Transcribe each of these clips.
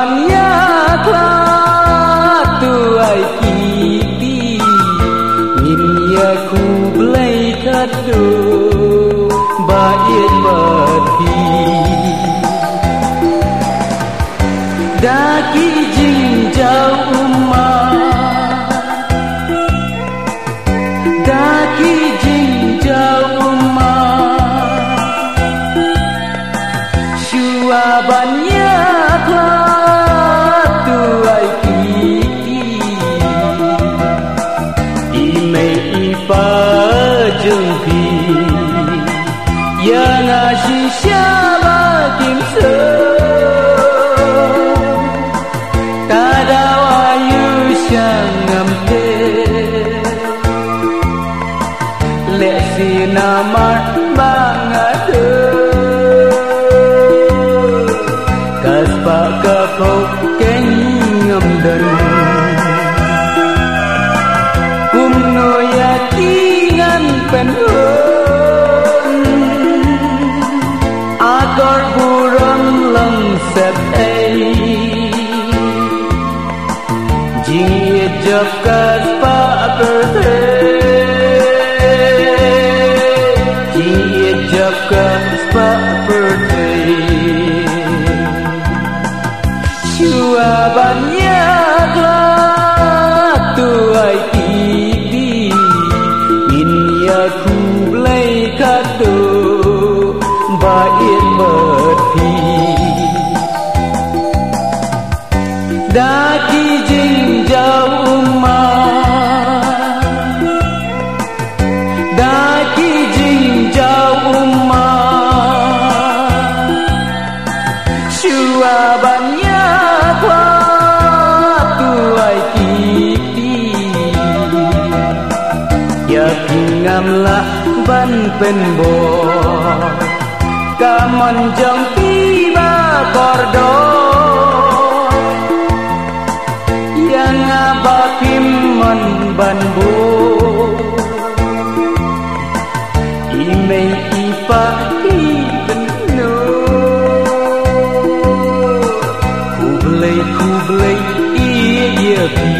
bannya tu ai kiti nhìn ya ku blai kado bait bati daki jing jau umma daki jing jau umma shua bannya tu ai kiti imei ipa jengpi ya nasi siapa kimse kada wayu syangam te lesi namar bangade kaspa kapau kenyam dan kumno yakingan penun akor buram langsat ai jing jab kaspa berde jing jab kaspa berde shua bannya tu ai kiti in ya ku blai kado bait bati daki jing jau umma daki jing jau umma shua bannya tu ai kiti yakingamlah ban penbo kamon jong tiba kordo yang abakim mon banbo imei ipa ibeno kublai iya pi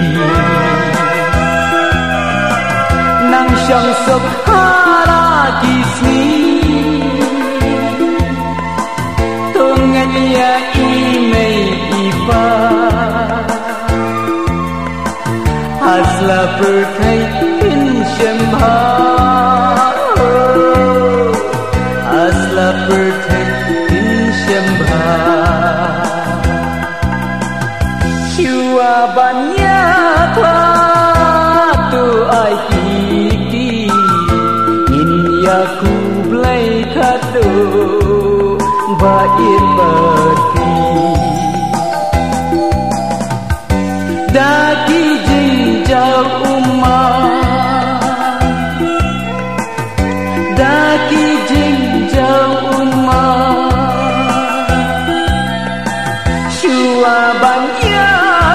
nang syang sok hara kisni ya imei ipa asla perkai in shambha asla perkai in shambha shua bannya tu ai kiti in ya ku blai kado bait bati daki jing jau umma daki jing jau umma shua bannya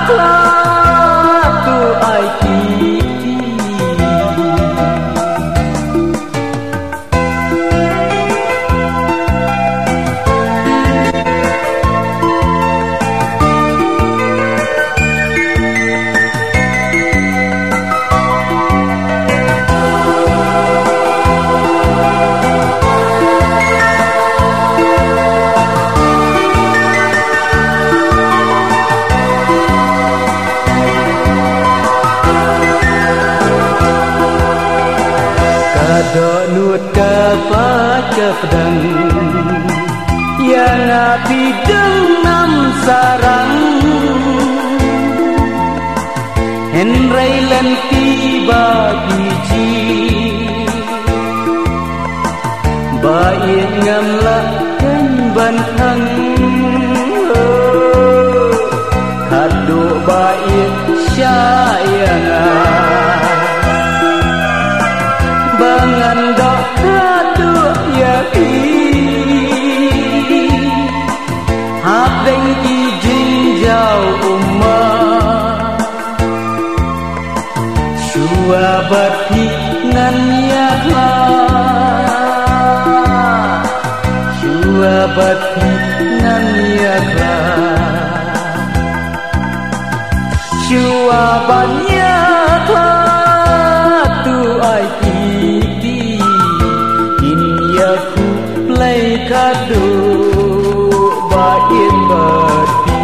tu ai kiti do nuat kapa kapdang yang api denam sarang henrai lenti bagi bait ngamlah kan bantang kado bait sayang bangan dok kado ya pi hap deng ijing jau umma shua bati nan ya kla shua bati nan ya kla banyak tu ai pipi ini aku play kado bain berdi